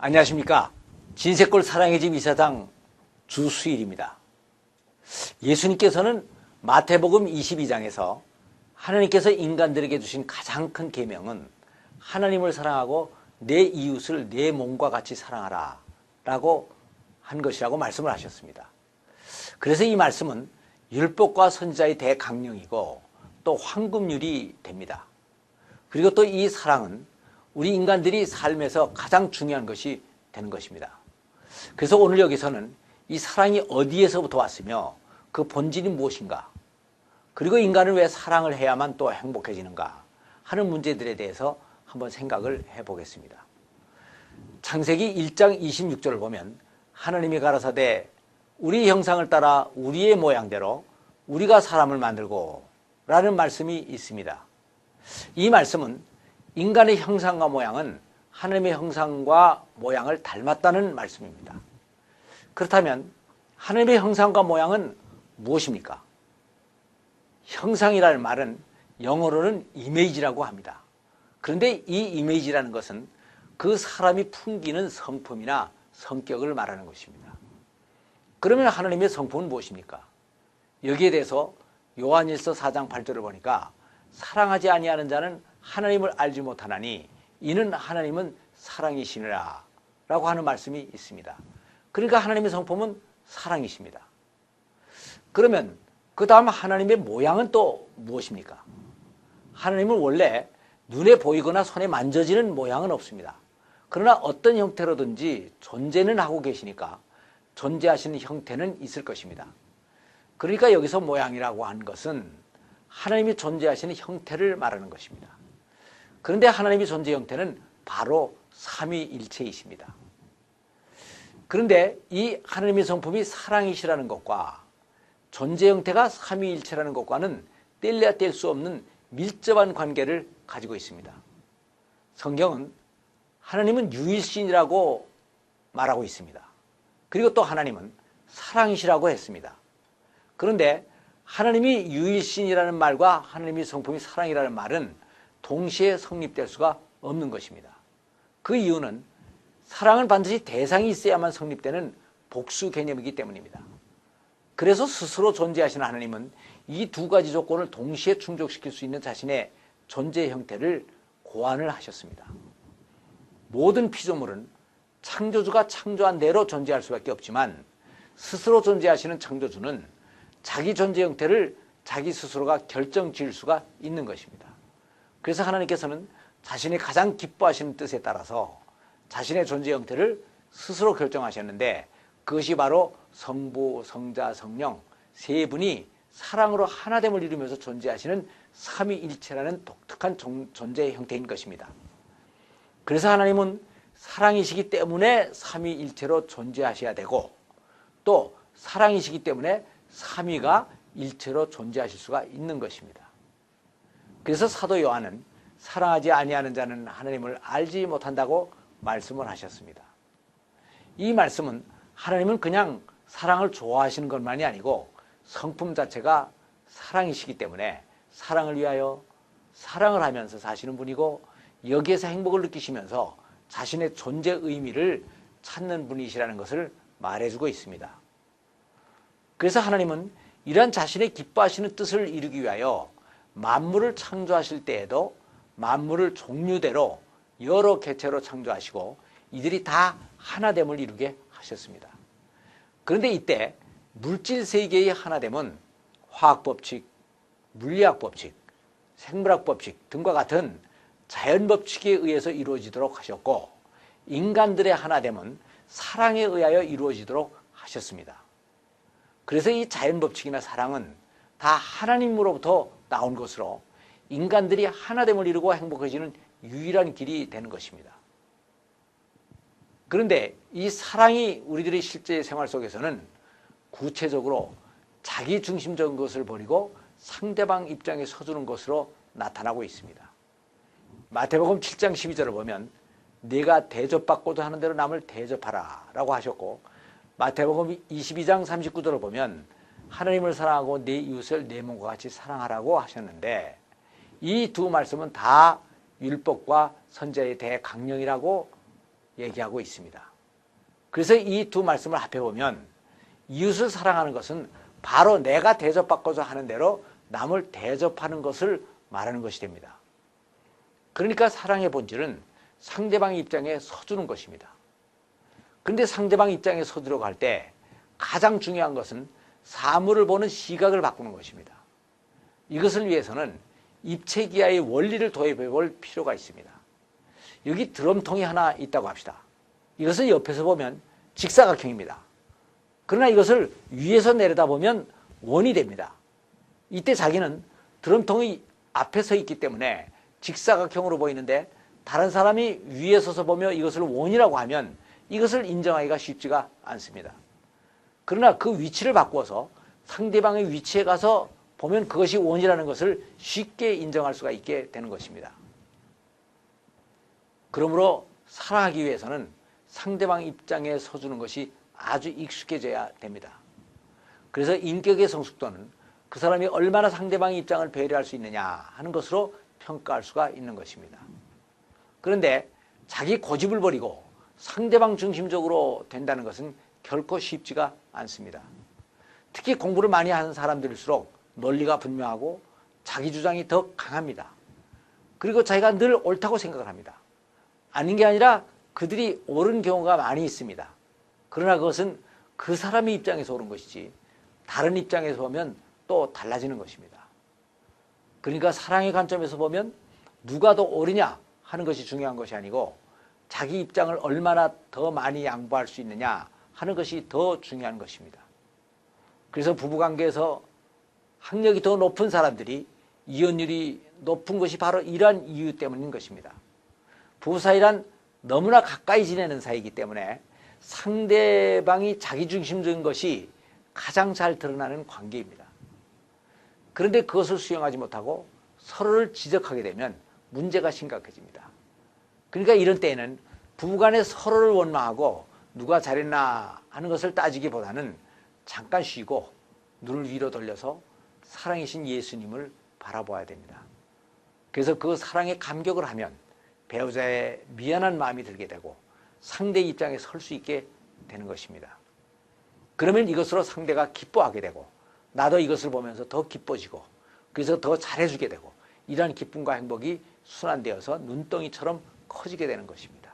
안녕하십니까. 진세골 사랑의 집 이사장 주수일입니다. 예수님께서는 마태복음 22장에서 하나님께서 인간들에게 주신 가장 큰 계명은 하나님을 사랑하고 내 이웃을 내 몸과 같이 사랑하라 라고 한 것이라고 말씀을 하셨습니다. 그래서 이 말씀은 율법과 선지자의 대강령이고 또 황금률이 됩니다. 그리고 또 이 사랑은 우리 인간들이 삶에서 가장 중요한 것이 되는 것입니다. 그래서 오늘 여기서는 이 사랑이 어디에서부터 왔으며 그 본질이 무엇인가, 그리고 인간은 왜 사랑을 해야만 또 행복해지는가 하는 문제들에 대해서 한번 생각을 해보겠습니다. 창세기 1장 26절을 보면 하나님이 가라사대 우리 형상을 따라 우리의 모양대로 우리가 사람을 만들고 라는 말씀이 있습니다. 이 말씀은 인간의 형상과 모양은 하나님의 형상과 모양을 닮았다는 말씀입니다. 그렇다면 하나님의 형상과 모양은 무엇입니까? 형상이라는 말은 영어로는 이미지라고 합니다. 그런데 이 이미지라는 것은 그 사람이 풍기는 성품이나 성격을 말하는 것입니다. 그러면 하나님의 성품은 무엇입니까? 여기에 대해서 요한일서 4장 8절을 보니까 사랑하지 아니하는 자는 하나님을 알지 못하나니 이는 하나님은 사랑이시니라 라고 하는 말씀이 있습니다. 그러니까 하나님의 성품은 사랑이십니다. 그러면 그 다음 하나님의 모양은 또 무엇입니까? 하나님은 원래 눈에 보이거나 손에 만져지는 모양은 없습니다. 그러나 어떤 형태로든지 존재는 하고 계시니까 존재하시는 형태는 있을 것입니다. 그러니까 여기서 모양이라고 하는 것은 하나님이 존재하시는 형태를 말하는 것입니다. 그런데 하나님의 존재 형태는 바로 삼위일체이십니다. 그런데 이 하나님의 성품이 사랑이시라는 것과 존재 형태가 삼위일체라는 것과는 뗄래야 뗄 수 없는 밀접한 관계를 가지고 있습니다. 성경은 하나님은 유일신이라고 말하고 있습니다. 그리고 또 하나님은 사랑이시라고 했습니다. 그런데 하나님이 유일신이라는 말과 하나님의 성품이 사랑이라는 말은 동시에 성립될 수가 없는 것입니다. 그 이유는 사랑은 반드시 대상이 있어야만 성립되는 복수 개념이기 때문입니다. 그래서 스스로 존재하시는 하나님은 이 두 가지 조건을 동시에 충족시킬 수 있는 자신의 존재 형태를 고안을 하셨습니다. 모든 피조물은 창조주가 창조한 대로 존재할 수밖에 없지만 스스로 존재하시는 창조주는 자기 존재 형태를 자기 스스로가 결정 지을 수가 있는 것입니다. 그래서 하나님께서는 자신이 가장 기뻐하시는 뜻에 따라서 자신의 존재 형태를 스스로 결정하셨는데 그것이 바로 성부, 성자, 성령 세 분이 사랑으로 하나됨을 이루면서 존재하시는 삼위일체라는 독특한 존재의 형태인 것입니다. 그래서 하나님은 사랑이시기 때문에 삼위일체로 존재하셔야 되고 또 사랑이시기 때문에 삼위가 일체로 존재하실 수가 있는 것입니다. 그래서 사도 요한은 사랑하지 아니하는 자는 하나님을 알지 못한다고 말씀을 하셨습니다. 이 말씀은 하나님은 그냥 사랑을 좋아하시는 것만이 아니고 성품 자체가 사랑이시기 때문에 사랑을 위하여 사랑을 하면서 사시는 분이고 여기에서 행복을 느끼시면서 자신의 존재 의미를 찾는 분이시라는 것을 말해주고 있습니다. 그래서 하나님은 이러한 자신의 기뻐하시는 뜻을 이루기 위하여 만물을 창조하실 때에도 만물을 종류대로 여러 개체로 창조하시고 이들이 다 하나됨을 이루게 하셨습니다. 그런데 이때 물질 세계의 하나됨은 화학법칙, 물리학법칙, 생물학법칙 등과 같은 자연법칙에 의해서 이루어지도록 하셨고 인간들의 하나됨은 사랑에 의하여 이루어지도록 하셨습니다. 그래서 이 자연법칙이나 사랑은 다 하나님으로부터 나온 것으로 인간들이 하나됨을 이루고 행복해지는 유일한 길이 되는 것입니다. 그런데 이 사랑이 우리들의 실제 생활 속에서는 구체적으로 자기중심적인 것을 버리고 상대방 입장에 서주는 것으로 나타나고 있습니다. 마태복음 7장 12절을 보면 네가 대접받고도 하는 대로 남을 대접하라 라고 하셨고 마태복음 22장 39절을 보면 하나님을 사랑하고 내 이웃을 내 몸과 같이 사랑하라고 하셨는데 이 두 말씀은 다 율법과 선지자의 대강령이라고 얘기하고 있습니다. 그래서 이 두 말씀을 합해보면 이웃을 사랑하는 것은 바로 내가 대접받고자 하는 대로 남을 대접하는 것을 말하는 것이 됩니다. 그러니까 사랑의 본질은 상대방의 입장에 서주는 것입니다. 그런데 상대방 입장에 서두려고 할 때 가장 중요한 것은 사물을 보는 시각을 바꾸는 것입니다. 이것을 위해서는 입체기하의 원리를 도입해 볼 필요가 있습니다. 여기 드럼통이 하나 있다고 합시다. 이것을 옆에서 보면 직사각형입니다. 그러나 이것을 위에서 내려다보면 원이 됩니다. 이때 자기는 드럼통이 앞에 서 있기 때문에 직사각형으로 보이는데 다른 사람이 위에 서서 보며 이것을 원이라고 하면 이것을 인정하기가 쉽지가 않습니다. 그러나 그 위치를 바꾸어서 상대방의 위치에 가서 보면 그것이 원이라는 것을 쉽게 인정할 수가 있게 되는 것입니다. 그러므로 사랑하기 위해서는 상대방 입장에 서주는 것이 아주 익숙해져야 됩니다. 그래서 인격의 성숙도는 그 사람이 얼마나 상대방의 입장을 배려할 수 있느냐 하는 것으로 평가할 수가 있는 것입니다. 그런데 자기 고집을 버리고 상대방 중심적으로 된다는 것은 결코 쉽지가 않습니다. 특히 공부를 많이 하는 사람들일수록 논리가 분명하고 자기 주장이 더 강합니다. 그리고 자기가 늘 옳다고 생각을 합니다. 아닌 게 아니라 그들이 옳은 경우가 많이 있습니다. 그러나 그것은 그 사람의 입장에서 옳은 것이지 다른 입장에서 보면 또 달라지는 것입니다. 그러니까 사랑의 관점에서 보면 누가 더 옳으냐 하는 것이 중요한 것이 아니고 자기 입장을 얼마나 더 많이 양보할 수 있느냐 하는 것이 더 중요한 것입니다. 그래서 부부관계에서 학력이 더 높은 사람들이 이혼율이 높은 것이 바로 이러한 이유 때문인 것입니다. 부부 사이란 너무나 가까이 지내는 사이이기 때문에 상대방이 자기중심적인 것이 가장 잘 드러나는 관계입니다. 그런데 그것을 수용하지 못하고 서로를 지적하게 되면 문제가 심각해집니다. 그러니까 이런 때에는 부부간에 서로를 원망하고 누가 잘했나 하는 것을 따지기보다는 잠깐 쉬고 눈을 위로 돌려서 사랑이신 예수님을 바라보아야 됩니다. 그래서 그 사랑에 감격을 하면 배우자의 미안한 마음이 들게 되고 상대 입장에 설 수 있게 되는 것입니다. 그러면 이것으로 상대가 기뻐하게 되고 나도 이것을 보면서 더 기뻐지고 그래서 더 잘해주게 되고 이러한 기쁨과 행복이 순환되어서 눈덩이처럼 커지게 되는 것입니다.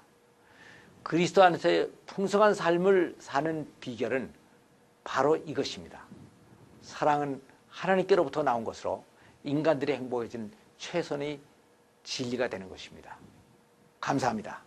그리스도 안에서 풍성한 삶을 사는 비결은 바로 이것입니다. 사랑은 하나님께로부터 나온 것으로 인간들이 행복해진 최선의 진리가 되는 것입니다. 감사합니다.